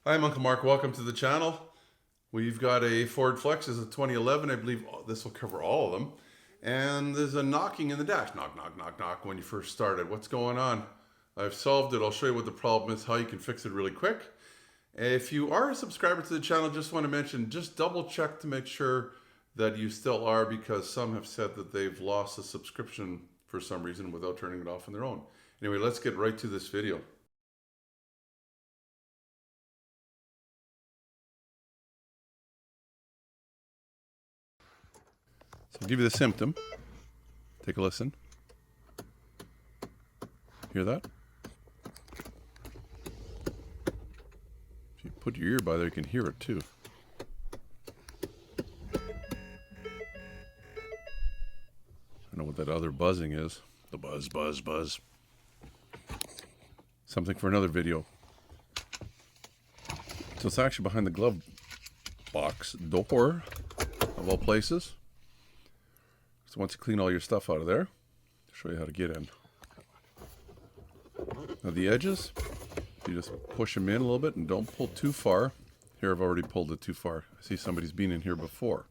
Hi, I'm Uncle Mark. Welcome to the channel. We've got a Ford Flex. This is a 2011. I believe this will cover all of them. And there's a knocking in the dash. Knock, knock, knock, knock when you first started. What's going on? I've solved it. I'll show you what the problem is, how you can fix it really quick. If you are a subscriber to the channel, just want to mention, just double check to make sure that you still are, because some have said that they've lost a subscription for some reason without turning it off on their own. Anyway, let's get right to this video. So I'll give you the symptom. Take a listen. Hear that? If you put your ear by there, you can hear it too. I don't know what that other buzzing is. The buzz, buzz, buzz. Something for another video. So it's actually behind the glove box door, of all places. So once you clean all your stuff out of there, I'll show you how to get in. Now the edges, you just push them in a little bit and don't pull too far. Here I've already pulled it too far. I see somebody's been in here before.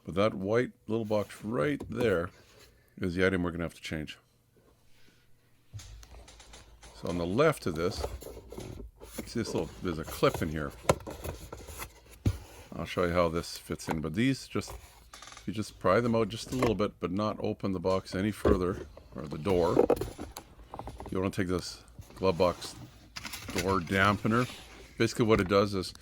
But that white little box right there is the item we're going to have to change. So on the left of this, see this little, there's a clip in here. I'll show you how this fits in. But these just, you just pry them out just a little bit, but not open the box any further, or the door. You want to take this glove box door dampener. Basically what it does is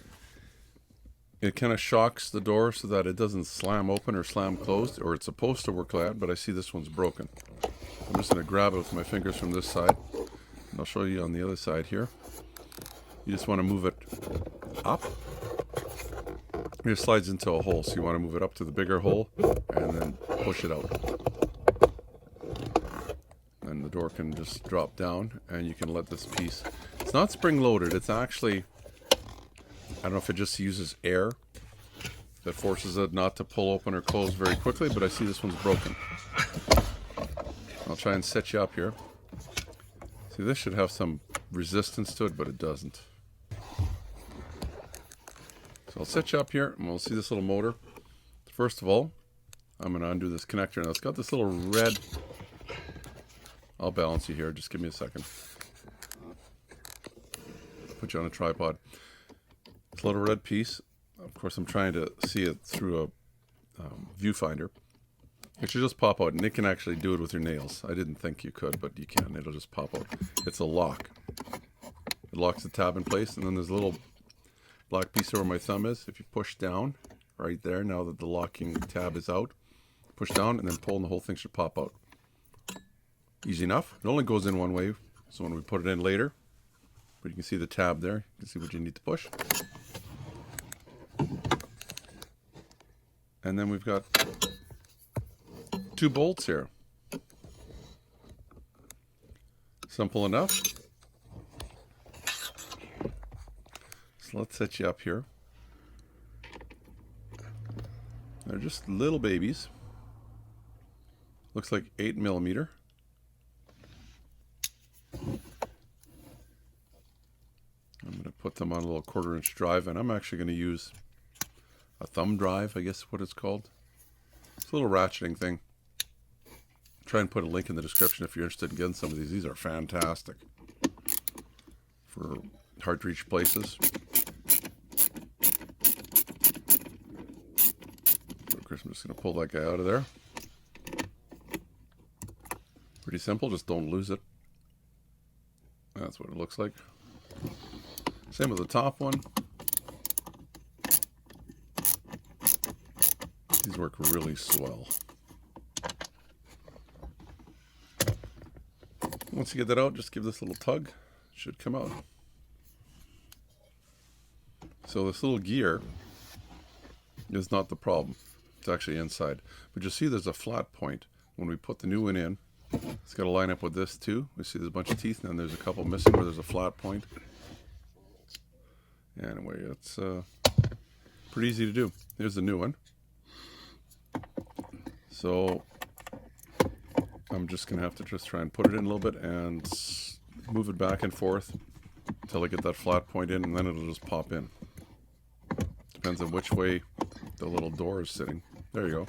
it kind of shocks the door so that it doesn't slam open or slam closed, or it's supposed to work like that, but I see this one's broken. I'm just going to grab it with my fingers from this side, and I'll show you on the other side here. You just want to move it up. It slides into a hole, so you want to move it up to the bigger hole and then push it out. And the door can just drop down, and you can let this piece, it's not spring loaded, it's actually, I don't know if it just uses air that forces it not to pull open or close very quickly, but I see this one's broken. I'll try and set you up here. See, this should have some resistance to it, but it doesn't. So I'll set you up here, and we'll see this little motor. First of all, I'm going to undo this connector. Now it's got this little red, I'll balance you here, just give me a second. Put you on a tripod. This little red piece, of course I'm trying to see it through a viewfinder. It should just pop out, and it can actually do it with your nails. I didn't think you could, but you can. It'll just pop out. It's a lock. It locks the tab in place, and then there's a little black piece where my thumb is. If you push down right there, now that the locking tab is out, push down and then pull, and the whole thing should pop out. Easy enough. It only goes in one way, so when we put it in later, but you can see the tab there. You can see what you need to push. And then we've got two bolts here. Simple enough. So let's set you up here. They're just little babies. Looks like 8mm. I'm going to put them on a little 1/4-inch drive, and I'm actually going to use a thumb drive, I guess what it's called. It's a little ratcheting thing. Try and put a link in the description if you're interested in getting some of these. These are fantastic for hard to reach places. So of course I'm just going to pull that guy out of there. Pretty simple, just don't lose it. That's what it looks like. Same with the top one. These work really swell. Once you get that out, just give this a little tug. It should come out. So this little gear is not the problem. It's actually inside. But you'll see there's a flat point. When we put the new one in, it's got to line up with this too. We see there's a bunch of teeth, and then there's a couple missing where there's a flat point. Anyway, it's pretty easy to do. Here's the new one. So I'm just going to have to just try and put it in a little bit and move it back and forth. until I get that flat point in, and then it'll just pop in. Depends on which way the little door is sitting. There you go.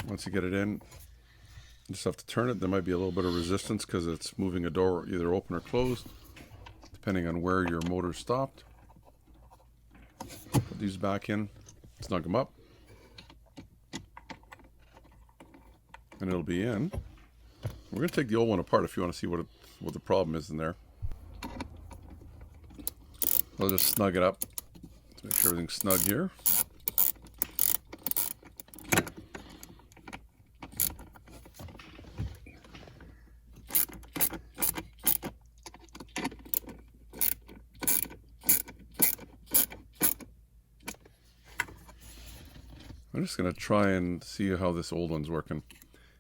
Once you get it in, you just have to turn it. There might be a little bit of resistance because it's moving a door either open or closed, depending on where your motor stopped. Put these back in, snug them up, and it'll be in. We're going to take the old one apart if you want to see what the problem is in there. I'll just snug it up to make sure everything's snug here. I'm just going to try and see how this old one's working.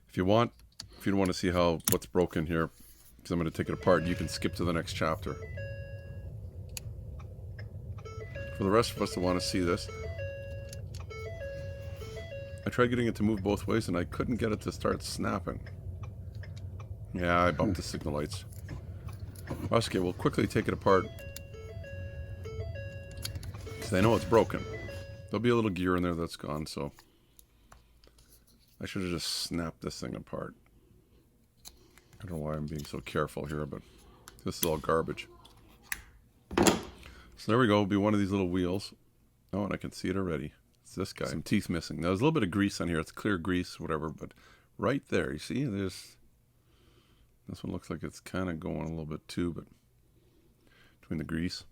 If you don't want to see what's broken here, because I'm going to take it apart, you can skip to the next chapter. For the rest of us that want to see this, I tried getting it to move both ways and I couldn't get it to start snapping. Yeah, I bumped the signal lights. Okay, we'll quickly take it apart, because I know it's broken. There'll be a little gear in there that's gone, so I should have just snapped this thing apart. I don't know why I'm being so careful here, but this is all garbage. So there we go. It'll be one of these little wheels. Oh, and I can see it already. It's this guy. Some teeth missing. Now, there's a little bit of grease on here. It's clear grease, whatever, but right there, you see, this one looks like it's kind of going a little bit too, but between the grease.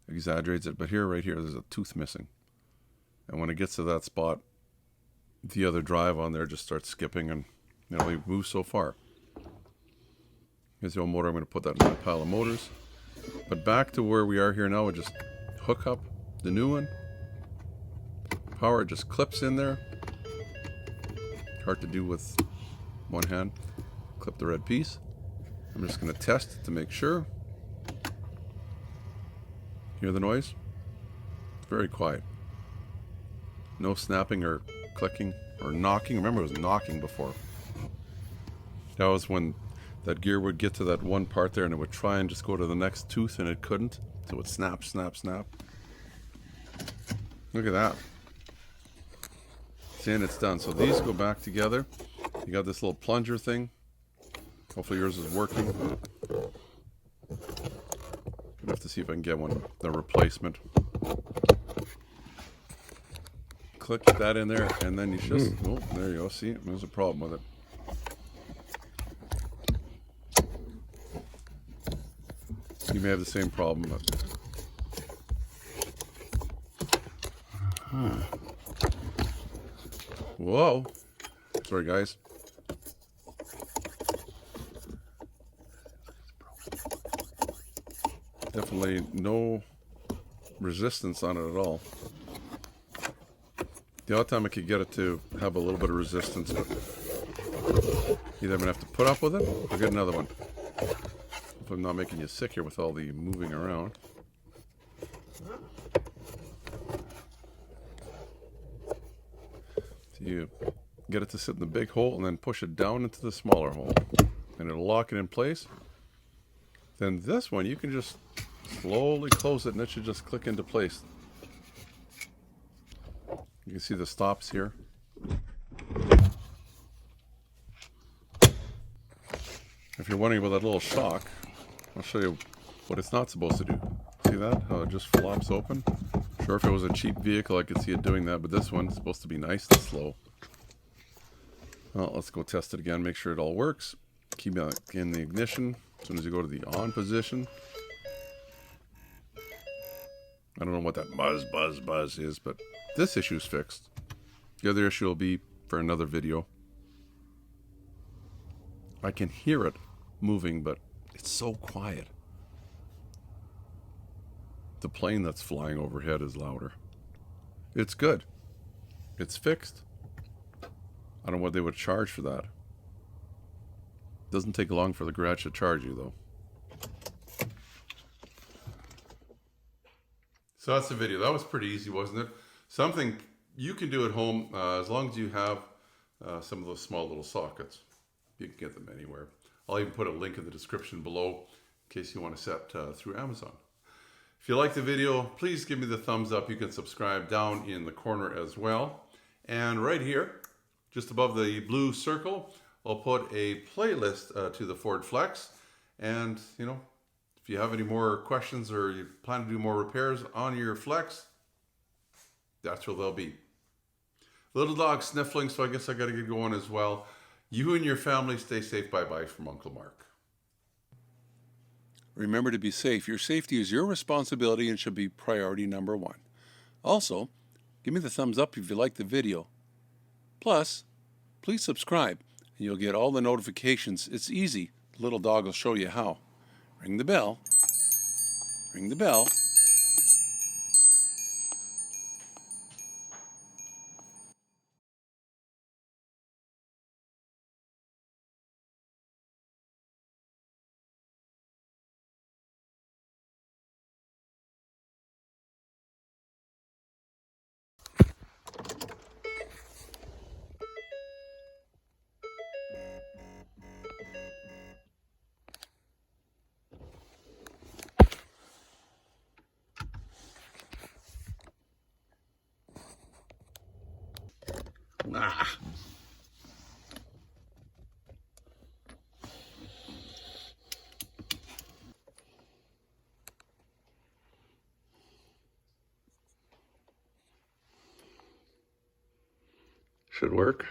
Exaggerates it, but here, right here, there's a tooth missing. And when it gets to that spot, the other drive on there just starts skipping, and it only moves so far. Here's the old motor. I'm going to put that in my pile of motors. But back to where we are here now, we'll just hook up the new one. Power just clips in there. Hard to do with one hand. Clip the red piece. I'm just going to test it to make sure. Hear the noise? It's very quiet. No snapping or clicking or knocking. Remember, it was knocking before. That was when that gear would get to that one part there and it would try and just go to the next tooth and it couldn't. So it would snap, snap, snap. Look at that. See, and it's done. So these go back together. You got this little plunger thing. Hopefully yours is working. I'd have to see if I can get one, the replacement. Click that in there, and then you just, oh, there you go. See, there's a problem with it. You may have the same problem, but whoa! Sorry, guys. Definitely no resistance on it at all. The odd time I could get it to have a little bit of resistance, but either I'm gonna have to put up with it or get another one. If I'm not making you sick here with all the moving around. So you get it to sit in the big hole and then push it down into the smaller hole, and it'll lock it in place. Then this one, you can just slowly close it and it should just click into place. You can see the stops here. If you're wondering about that little shock, I'll show you what it's not supposed to do. See that? How it just flops open? Sure, if it was a cheap vehicle, I could see it doing that, but this one's supposed to be nice and slow. Well, let's go test it again, make sure it all works. Keep it in the ignition. As soon as you go to the on position. I don't know what that buzz, buzz, buzz is, but this issue's fixed. The other issue will be for another video. I can hear it moving, but it's so quiet. The plane that's flying overhead is louder. It's good. It's fixed. I don't know what they would charge for that. Doesn't take long for the garage to charge you, though. So that's the video. That was pretty easy, wasn't it? Something you can do at home as long as you have some of those small little sockets. You can get them anywhere. I'll even put a link in the description below case you want to set through Amazon. If you like the video, please give me the thumbs up. You can subscribe down in the corner as well. And right here, just above the blue circle, I'll put a playlist to the Ford Flex. And, you know, if you have any more questions or you plan to do more repairs on your Flex, that's where they'll be. Little dog sniffling, so I guess I got to get going as well. You and your family stay safe. Bye-bye from Uncle Mark. Remember to be safe. Your safety is your responsibility and should be priority number one. Also, give me the thumbs up if you like the video. Plus, please subscribe and you'll get all the notifications. It's easy. The little dog will show you how. Ring the bell. Ring the bell. Ah. Should work.